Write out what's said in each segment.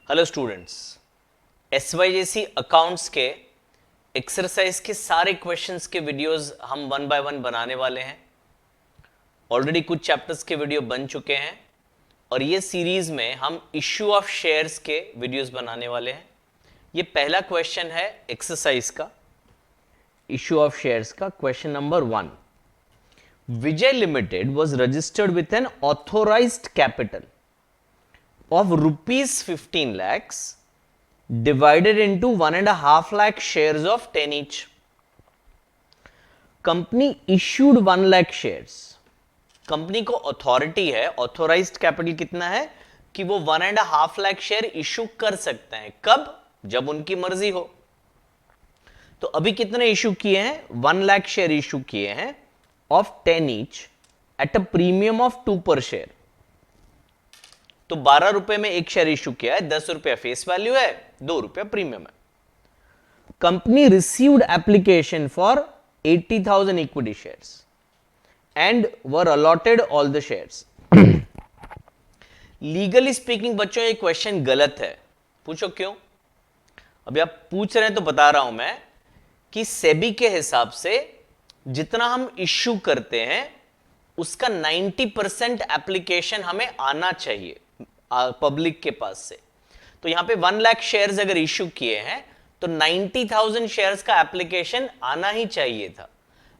Hello students, SYJC accounts के exercise के सारे क्वेश्चंस के वीडियोस हम वन बाय वन बनाने वाले हैं। ऑलरेडी कुछ चैप्टर्स के वीडियो बन चुके हैं और ये सीरीज में हम इश्यू ऑफ शेयर्स के वीडियोस बनाने वाले हैं। ये पहला क्वेश्चन है एक्सरसाइज का, इश्यू ऑफ शेयर्स का। Question number 1, Vijay limited was registered with an authorised capital of rupees 15 lakhs divided into 1.5 lakh shares of 10 each. Company issued 1 lakh shares. Company को अथॉरिटी है, ऑथोराइज्ड कैपिटल कितना है कि वो 1.5 lakh share issue कर सकते हैं। कब? जब उनकी मर्जी हो। तो अभी कितने इशू किए हैं? 1 लाख शेयर इशू किए हैं of 10 each at a premium of 2 पर शेयर। तो 12 रुपए में एक शेयर इशू किया है, 10 रुपया फेस वैल्यू है, 2 रुपया प्रीमियम है। Company received application for 80,000 equity shares and were allotted all the shares. Legally speaking बच्चों ये क्वेश्चन गलत है। पूछो क्यों? अभी आप पूछ रहे हैं तो बता रहा हूं मैं कि सेबी के हिसाब से जितना हम इश्यू करते हैं उसका 90% एप्लीकेशन हमें आना चाहिए पब्लिक के पास से। तो यहां पे 1 लाख शेयर्स अगर इश्यू किए हैं तो 90,000 शेयर्स का एप्लीकेशन आना ही चाहिए था।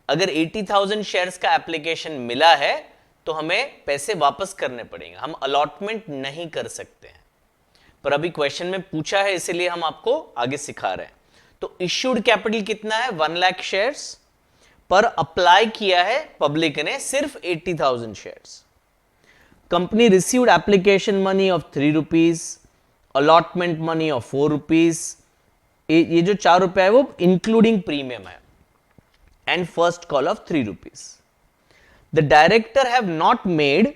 अगर 80,000 शेयर्स का एप्लीकेशन मिला है तो हमें पैसे वापस करने पड़ेंगे, हम अलॉटमेंट नहीं कर सकते हैं। पर अभी क्वेश्चन में पूछा है इसलिए हम आपको आगे सिखा रहे हैं। तो इश्यूड कैपिटल कितना है? 1 लाख शेयर्स, पर अप्लाई किया है पब्लिक ने सिर्फ 80,000 shares. Company received application money of 3 rupees, allotment money of 4 rupees. ये जो 4 रुपया है वो इंक्लूडिंग प्रीमियम है, and first call of 3 rupees. The director have not made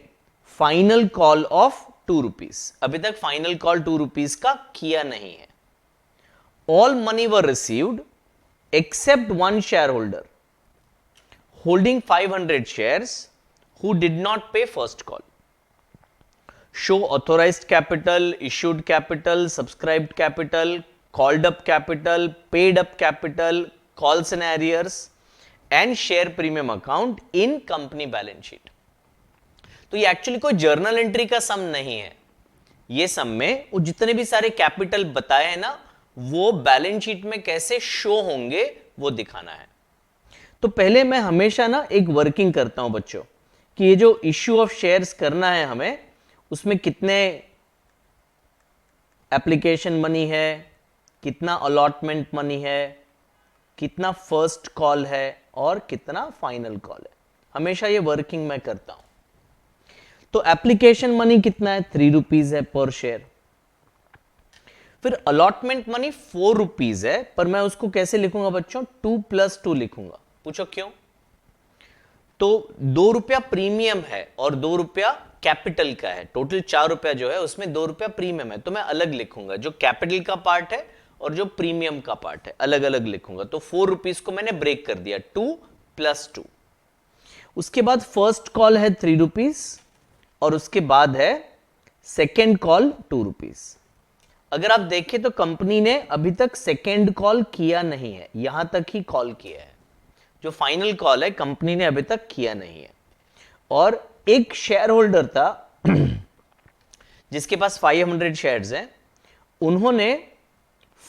final call of 2 rupees. अभी तक फाइनल कॉल 2 रुपीज का किया नहीं है। All money were received except one share holder holding 500 shares who did not pay first call. Show authorized capital, issued capital, subscribed capital, called up capital, paid up capital, calls and arrears and share premium account in company balance sheet. तो ये actually कोई journal entry का सम नहीं है। ये सम में वो जितने भी सारे कैपिटल बताए हैं ना, वो बैलेंस शीट में कैसे शो होंगे वो दिखाना है। तो पहले मैं हमेशा ना एक वर्किंग करता हूं बच्चों कि ये जो इश्यू ऑफ शेयर्स करना है हमें, उसमें कितने एप्लीकेशन मनी है, कितना अलॉटमेंट मनी है, कितना फर्स्ट कॉल है और कितना फाइनल कॉल है। हमेशा ये वर्किंग मैं करता हूं। तो एप्लीकेशन मनी कितना है? 3 रुपीज है पर शेयर। फिर अलॉटमेंट मनी 4 रुपीज है, पर मैं उसको कैसे लिखूंगा बच्चों? 2 + 2 लिखूंगा। पूछो क्यों? तो 2 रुपया प्रीमियम है और 2 रुपया कैपिटल का है। टोटल 4 रुपया जो है उसमें 2 रुपया प्रीमियम है, तो मैं अलग लिखूंगा। जो कैपिटल का पार्ट है और जो प्रीमियम का पार्ट है अलग अलग लिखूंगा। तो 4 रुपीज को मैंने ब्रेक कर दिया, 2 + 2। उसके बाद फर्स्ट कॉल है 3 रुपीज और उसके बाद है सेकेंड कॉल 2 रुपीज। अगर आप देखें तो कंपनी ने अभी तक सेकेंड कॉल किया नहीं है, यहां तक ही कॉल किया है। जो फाइनल कॉल है कंपनी ने अभी तक किया नहीं है। और एक शेयर होल्डर था जिसके पास 500 शेयर्स हैं, उन्होंने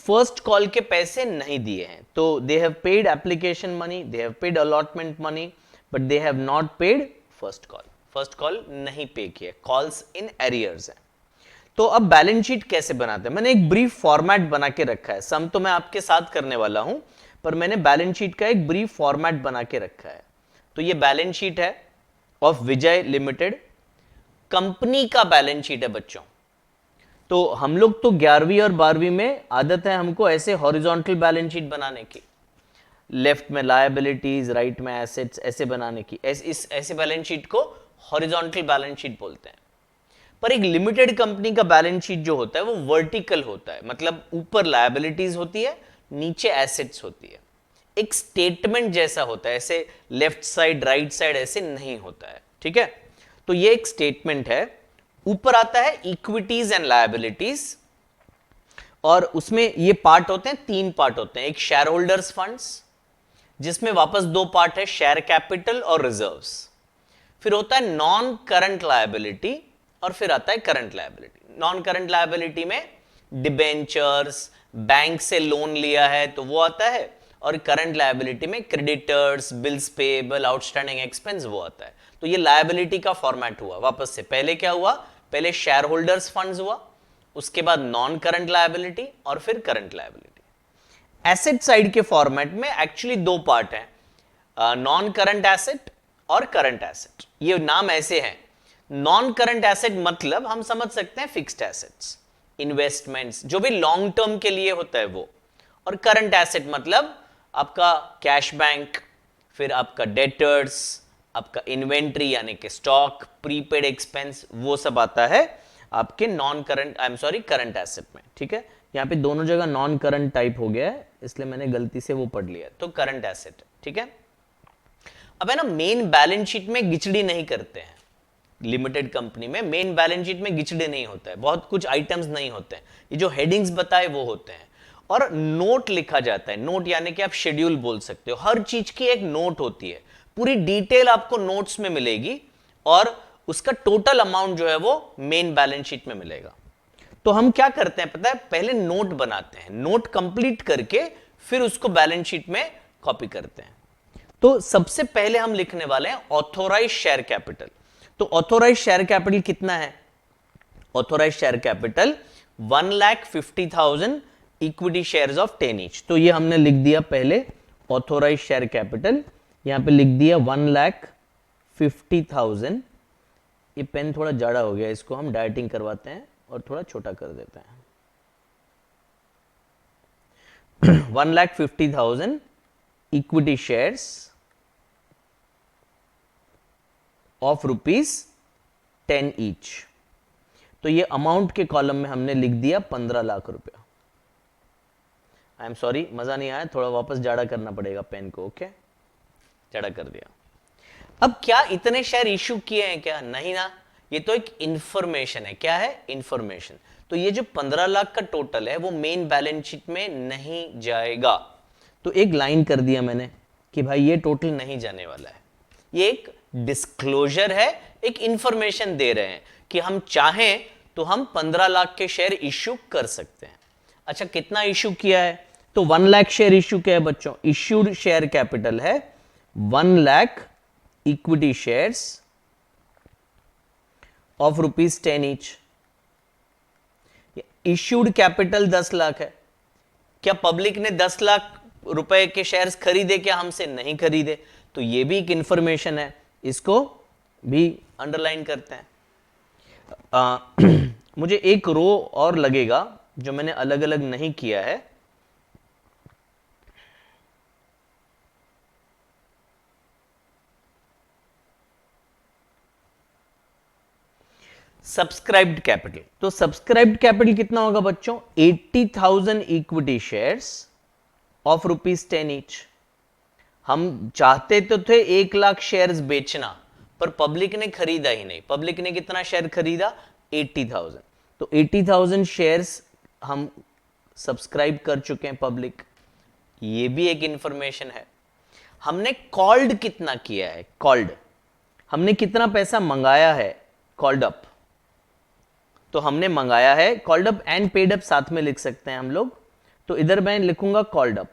फर्स्ट कॉल के पैसे नहीं दिए हैं। तो they have paid application money, they have paid allotment money, but they have not paid first call. First call नहीं पे किया, कॉल्स इन एरियर्स है। तो अब बैलेंस शीट कैसे बनाते हैं? मैंने एक ब्रीफ फॉर्मेट बना के रखा है। सम तो मैं आपके साथ करने वाला हूं, पर मैंने बैलेंस शीट का एक ब्रीफ फॉर्मेट बना के रखा है। तो ये बैलेंस शीट है ऑफ विजय लिमिटेड, कंपनी का बैलेंस शीट है बच्चों। तो हम लोग तो 11वीं और 12वीं में आदत है हमको ऐसे हॉरिजॉन्टल बैलेंस शीट बनाने की, लेफ्ट में लायबिलिटीज, राइट में एसेट्स, ऐसे बनाने की। ऐसे बैलेंस शीट को हॉरिजॉन्टल बैलेंस शीट बोलते हैं। पर एक लिमिटेड कंपनी का बैलेंस शीट जो होता है वो वर्टिकल होता है, मतलब ऊपर लायबिलिटीज होती है, नीचे एसेट्स होती है। एक स्टेटमेंट जैसा होता है, ऐसे लेफ्ट साइड राइट साइड ऐसे नहीं होता है। ठीक है, तो ये एक स्टेटमेंट है। ऊपर आता है इक्विटीज एंड लायबिलिटीज, और उसमें ये पार्ट होते हैं, 3 पार्ट होते हैं। एक शेयर होल्डर्स फंड्स, जिसमें वापस 2 पार्ट है, शेयर कैपिटल और रिजर्व्स। फिर होता है नॉन करंट लायबिलिटी, और फिर आता है current liability. Non current liability में डिबेंचर्स, बैंक से लोन लिया है तो वो आता है, और करंट लायबिलिटी में creditors, bills payable, outstanding expense वो आता है। तो ये लायबिलिटी का फॉर्मेट हुआ वापस से। पहले क्या हुआ, पहले शेयर होल्डर्स फंड्स हुआ, उसके बाद नॉन करंट लायबिलिटी, और फिर करंट लायबिलिटी। एसेट साइड के फॉर्मेट में एक्चुअली 2 पार्ट है, नॉन करंट एसेट और करंट एसेट। ये नाम ऐसे हैं। नॉन करंट एसेट मतलब हम समझ सकते हैं फिक्स्ड एसेट्स, इन्वेस्टमेंट्स, जो भी लॉन्ग टर्म के लिए होता है वो। और करंट एसेट मतलब आपका कैश बैंक, फिर आपका डेटर्स, आपका इन्वेंट्री यानी कि स्टॉक, प्रीपेड एक्सपेंस, वो सब आता है आपके non current, I am sorry, current asset में। ठीक है, यहां पे दोनों जगह नॉन करंट टाइप हो गया है, इसलिए मैंने गलती से वो पढ़ लिया, तो करंट एसेट। ठीक है, अब है ना, मेन बैलेंस शीट में गिचड़ी नहीं करते हैं। लिमिटेड कंपनी में मेन बैलेंस शीट में गिचड़ी नहीं होता है, बहुत कुछ आइटम्स नहीं होते हैं, ये जो हेडिंग्स बताए वो होते हैं। और नोट लिखा जाता है, नोट यानी कि आप शेड्यूल बोल सकते हो। हर चीज की एक नोट होती है, पूरी डिटेल आपको नोट्स में मिलेगी, और उसका टोटल अमाउंट जो है वो मेन बैलेंस शीट में मिलेगा। तो हम क्या करते हैं पता है, पहले नोट बनाते हैं, नोट कंप्लीट करके फिर उसको बैलेंस शीट में कॉपी करते हैं। तो सबसे पहले हम लिखने वाले हैं ऑथोराइज शेयर कैपिटल। तो ऑथोराइज शेयर कैपिटल कितना है, authorise share capital 1,50,000 equity shares of 10 each. तो ये हमने लिख दिया पहले ऑथोराइज शेयर कैपिटल, यहां पे लिख दिया 1,50,000। ये पेन थोड़ा जाड़ा हो गया, इसको हम डाइटिंग करवाते हैं और थोड़ा छोटा कर देते हैं। 1,50,000 इक्विटी शेयर्स ऑफ ₹10 ईच। तो ये अमाउंट के कॉलम में हमने लिख दिया 15 लाख रुपया। आई एम सॉरी, मजा नहीं आया, थोड़ा वापस जाड़ा करना पड़ेगा पेन को। ओके, जाड़ा कर दिया। अब क्या इतने शेयर इश्यू किए हैं क्या, नहीं ना, ये तो एक इंफॉर्मेशन है। क्या है, इंफॉर्मेशन। तो ये जो 15 लाख का टोटल है वो मेन बैलेंस शीट में नहीं जाएगा। तो एक लाइन कर दिया मैंने कि भाई ये टोटल नहीं जाने वाला है। ये एक डिस्क्लोजर है, एक इंफॉर्मेशन दे रहे हैं कि हम चाहें तो हम 15 लाख के शेयर इश्यू कर सकते हैं। अच्छा, कितना इश्यू किया है, तो 1 लाख शेयर इश्यू किया है बच्चों। इश्यूड शेयर कैपिटल है 1 lakh equity shares of ₹10 each. Issued capital 10 lakh है। क्या पब्लिक ने 10 लाख रुपए के शेयर्स खरीदे क्या हमसे, नहीं खरीदे। तो ये भी एक इंफॉर्मेशन है, इसको भी अंडरलाइन करते हैं। मुझे एक रो और लगेगा जो मैंने अलग अलग नहीं किया है। Subscribed capital. तो सब्सक्राइब्ड कैपिटल कितना होगा बच्चों, 80,000 इक्विटी शेयर्स ऑफ ₹10 ईच। हम चाहते तो थे 1 लाख शेयर्स बेचना, पर पब्लिक ने खरीदा ही नहीं। पब्लिक ने कितना शेयर खरीदा, 80,000। तो 80,000 शेयर्स हम सब्सक्राइब कर चुके हैं पब्लिक। ये भी एक इंफॉर्मेशन है। हमने कॉल्ड कितना किया है, कॉल्ड हमने कितना पैसा मंगाया है, कॉल्ड अप। तो हमने मंगाया है, called up and paid up साथ में लिख सकते हैं हम लोग। तो इधर मैं लिखूंगा कॉल्ड अप,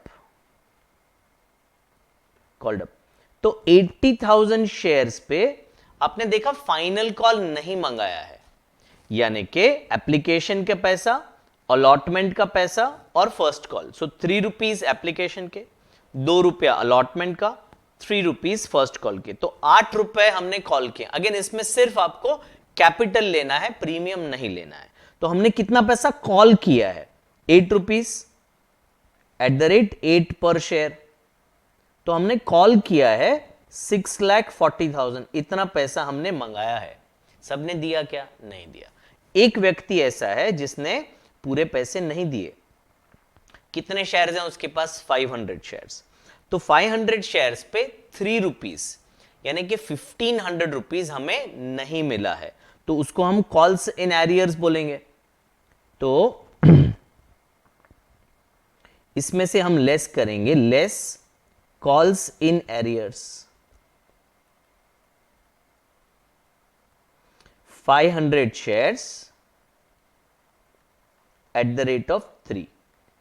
कॉल्ड अप। तो 80,000 शेयर्स पे आपने देखा फाइनल कॉल नहीं मंगाया है, यानी कि एप्लीकेशन का पैसा, अलॉटमेंट का पैसा और फर्स्ट कॉल। सो ₹3 एप्लीकेशन के, ₹2 अलॉटमेंट का, ₹3 फर्स्ट कॉल के। तो ₹8 हमने कॉल किया। अगेन इसमें सिर्फ आपको कैपिटल लेना है, प्रीमियम नहीं लेना है। तो हमने कितना पैसा कॉल किया है, ₹8 @ 8 पर शेयर। तो हमने कॉल किया है 6,40,000। इतना पैसा हमने मंगाया है। सबने दिया क्या, नहीं दिया। एक व्यक्ति ऐसा है जिसने पूरे पैसे नहीं दिए। कितने शेयर्स हैं उसके पास, 500 शेयर्स। तो 500 शेयर्स पे ₹3 यानी कि ₹1,500 हमें नहीं मिला है। तो उसको हम कॉल्स इन एरियर्स बोलेंगे। तो इसमें से हम लेस करेंगे, less calls in arrears 500 shares at the rate of 3,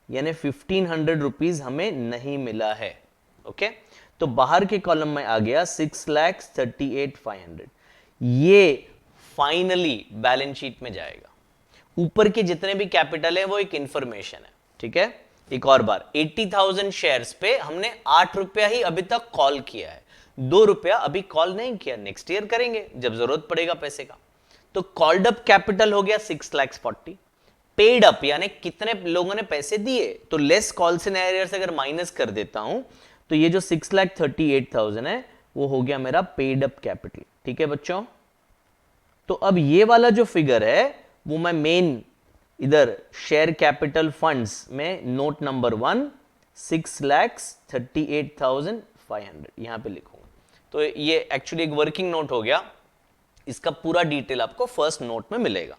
यानी 1500 रुपीज हमें नहीं मिला है। ओके, तो बाहर के कॉलम में आ गया 6,38,500, ये फाइनली बैलेंस शीट में जाएगा। ऊपर के जितने भी कैपिटल है वो एक इंफॉर्मेशन है, ठीक है। एक और बार 80,000 शेयर्स पे हमने 8 रुपया ही अभी तक कॉल किया है, 2 रुपया अभी कॉल नहीं किया, नेक्स्ट ईयर करेंगे जब जरूरत पड़ेगा पैसे का। तो कॉल्ड अप कैपिटल हो गया 6,40,000, पेड अप यानी कितने लोगों ने पैसे दिए, तो लेस कॉल्स इन एरियर्स अगर माइनस कर देता हूं तो ये जो 6,38,000 है वो हो गया मेरा पेड अप कैपिटल, ठीक है बच्चों। तो अब ये वाला जो फिगर है वो मैं मेन इधर शेयर कैपिटल फंड्स में नोट नंबर 1 6,38,500 यहां पे लिखूंगा। तो ये एक्चुअली एक वर्किंग नोट हो गया, इसका पूरा डिटेल आपको फर्स्ट नोट में मिलेगा।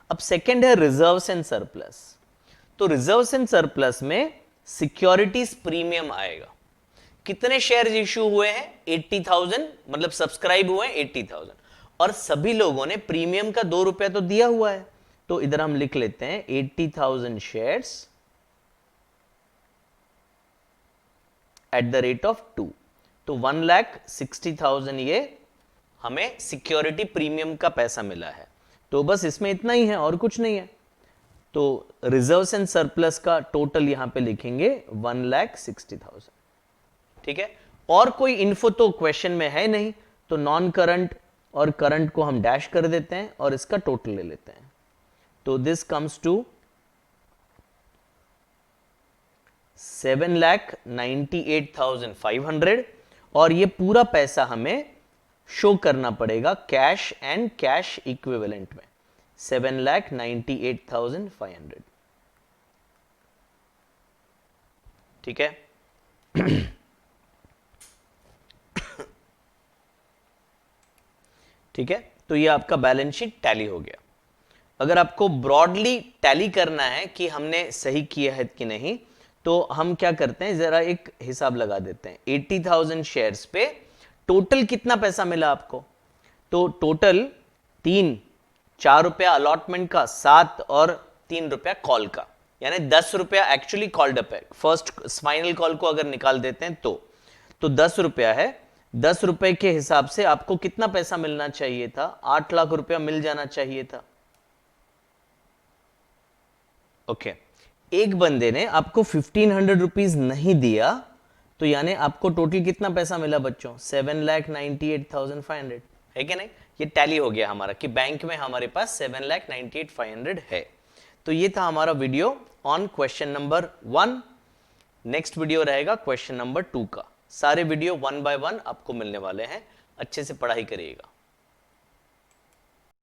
अब सेकंड है रिजर्व्स एंड सरप्लस। तो रिजर्व्स एंड सरप्लस में सिक्योरिटीज प्रीमियम आएगा। कितने शेयर्स इश्यू हुए हैं? 80,000, मतलब सब्सक्राइब हुए हैं 80,000, और सभी लोगों ने प्रीमियम का 2 रुपया तो दिया हुआ है। तो इधर हम लिख लेते हैं 80,000 shares at the rate of 2, तो 1,60,000 ये हमें सिक्योरिटी प्रीमियम का पैसा मिला है। तो बस इसमें इतना ही है और कुछ नहीं है। तो रिजर्व्स एंड सरप्लस का टोटल यहां पे लिखेंगे 1,60,000, ठीक है। और कोई इन्फो तो क्वेश्चन में है नहीं, तो नॉन करंट और करंट को हम डैश कर देते हैं और इसका टोटल ले लेते हैं। तो दिस कम्स टू 7,98,500, और ये पूरा पैसा हमें शो करना पड़ेगा कैश एंड कैश इक्विवेलेंट में, 7,98,500, ठीक है। ठीक है, तो ये आपका बैलेंस शीट टैली हो गया। अगर आपको ब्रॉडली टैली करना है कि हमने सही किया है कि नहीं, तो हम क्या करते हैं, जरा एक हिसाब लगा देते हैं। 80,000 शेयर्स पे टोटल कितना पैसा मिला आपको? तो टोटल 4 रुपया अलॉटमेंट का, 7 और 3 रुपया कॉल का, यानी 10 रुपया एक्चुअली कॉल्ड अप है। फर्स्ट फाइनल कॉल को अगर निकाल देते हैं तो 10 रुपया है। 10 रुपए के हिसाब से आपको कितना पैसा मिलना चाहिए था? 8 लाख रुपया मिल जाना चाहिए था। ओके, एक बंदे ने आपको 1500 रुपीज नहीं दिया, तो यानी आपको टोटल कितना पैसा मिला बच्चों? 7,98,500, है कि नहीं? ये टैली हो गया हमारा कि बैंक में हमारे पास 7,98,500 है। तो ये था हमारा video on question number 1। Next video रहेगा क्वेश्चन नंबर 2 का। सारे वीडियो 1 बाय 1 आपको मिलने वाले हैं, अच्छे से पढ़ाई करिएगा।